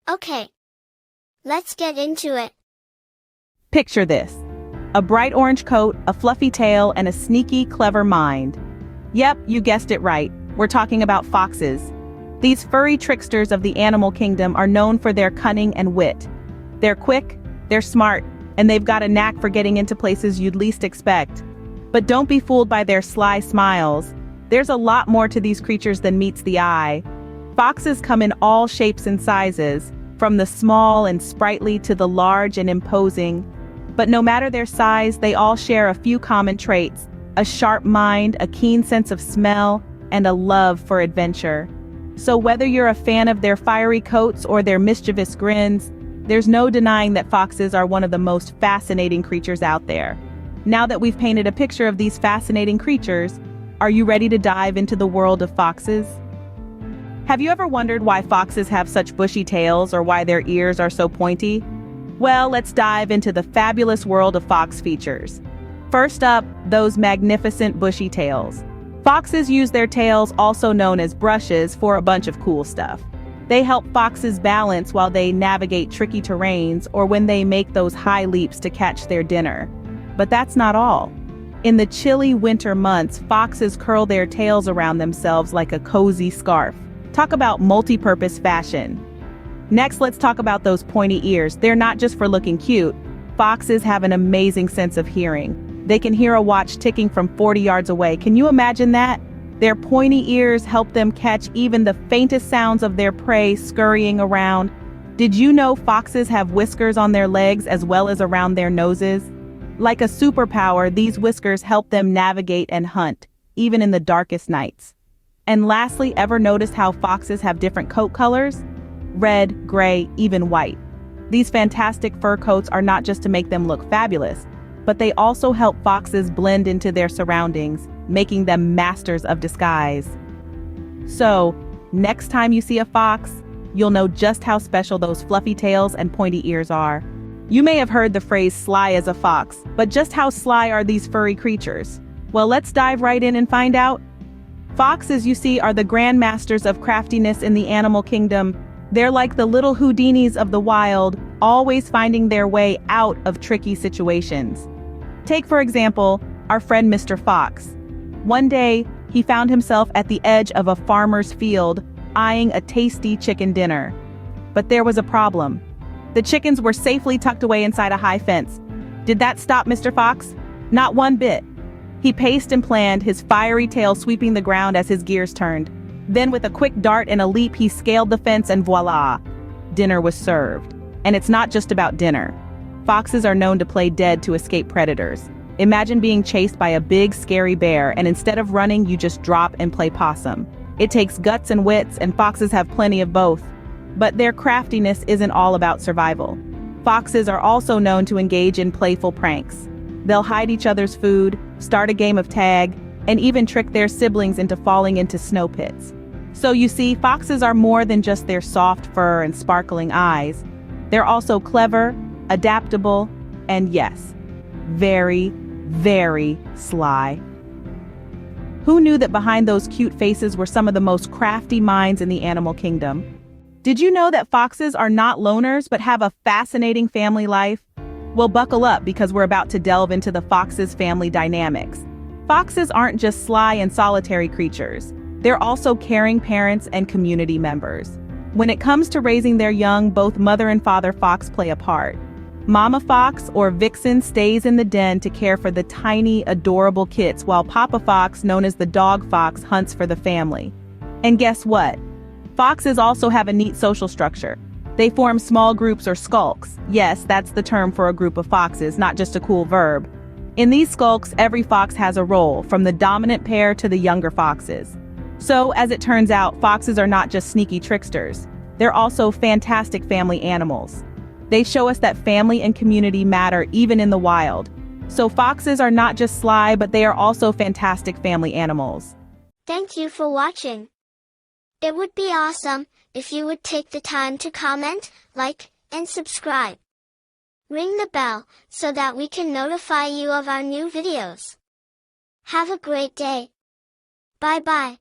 Okay, let's get into it. Picture this. A bright orange coat, a fluffy tail, and a sneaky, clever mind. Yep, you guessed it right. We're talking about foxes. These furry tricksters of the animal kingdom are known for their cunning and wit. They're quick, they're smart, and they've got a knack for getting into places you'd least expect. But don't be fooled by their sly smiles. There's a lot more to these creatures than meets the eye. Foxes come in all shapes and sizes, from the small and sprightly to the large and imposing. But no matter their size, they all share a few common traits: a sharp mind, a keen sense of smell, and a love for adventure. So whether you're a fan of their fiery coats or their mischievous grins, there's no denying that foxes are one of the most fascinating creatures out there. Now that we've painted a picture of these fascinating creatures, are you ready to dive into the world of foxes? Have you ever wondered why foxes have such bushy tails or why their ears are so pointy? Well, let's dive into the fabulous world of fox features. First up, those magnificent bushy tails. Foxes use their tails, also known as brushes, for a bunch of cool stuff. They help foxes balance while they navigate tricky terrains or when they make those high leaps to catch their dinner. But that's not all. In the chilly winter months, foxes curl their tails around themselves like a cozy scarf. Talk about multi-purpose fashion. Next, let's talk about those pointy ears. They're not just for looking cute. Foxes have an amazing sense of hearing. They can hear a watch ticking from 40 yards away. Can you imagine that? Their pointy ears help them catch even the faintest sounds of their prey scurrying around. Did you know foxes have whiskers on their legs as well as around their noses? Like a superpower, these whiskers help them navigate and hunt, even in the darkest nights. And lastly, ever noticed how foxes have different coat colors? Red, gray, even white. These fantastic fur coats are not just to make them look fabulous, but they also help foxes blend into their surroundings, making them masters of disguise. So, next time you see a fox, you'll know just how special those fluffy tails and pointy ears are. You may have heard the phrase sly as a fox, but just how sly are these furry creatures? Well, let's dive right in and find out. Foxes, you see, are the grandmasters of craftiness in the animal kingdom. They're like the little Houdinis of the wild, always finding their way out of tricky situations. Take, for example, our friend Mr. Fox. One day, he found himself at the edge of a farmer's field, eyeing a tasty chicken dinner. But there was a problem. The chickens were safely tucked away inside a high fence. Did that stop Mr. Fox? Not one bit. He paced and planned, his fiery tail sweeping the ground as his gears turned. Then with a quick dart and a leap, he scaled the fence and voila! Dinner was served. And it's not just about dinner. Foxes are known to play dead to escape predators. Imagine being chased by a big, scary bear, and instead of running, you just drop and play possum. It takes guts and wits, and foxes have plenty of both. But their craftiness isn't all about survival. Foxes are also known to engage in playful pranks. They'll hide each other's food, start a game of tag, and even trick their siblings into falling into snow pits. So you see, foxes are more than just their soft fur and sparkling eyes. They're also clever, adaptable, and yes, very, very sly. Who knew that behind those cute faces were some of the most crafty minds in the animal kingdom? Did you know that foxes are not loners but have a fascinating family life? Well, buckle up because we're about to delve into the fox's family dynamics. Foxes aren't just sly and solitary creatures. They're also caring parents and community members. When it comes to raising their young, both mother and father fox play a part. Mama fox, or vixen, stays in the den to care for the tiny, adorable kits, while Papa fox, known as the dog fox, hunts for the family. And guess what? Foxes also have a neat social structure. They form small groups or skulks. Yes, that's the term for a group of foxes, not just a cool verb. In these skulks, every fox has a role, from the dominant pair to the younger foxes. So, as it turns out, foxes are not just sneaky tricksters. They're also fantastic family animals. They show us that family and community matter even in the wild. So foxes are not just sly, but they are also fantastic family animals. Thank you for watching. It would be awesome if you would take the time to comment, like, and subscribe. Ring the bell so that we can notify you of our new videos. Have a great day. Bye bye.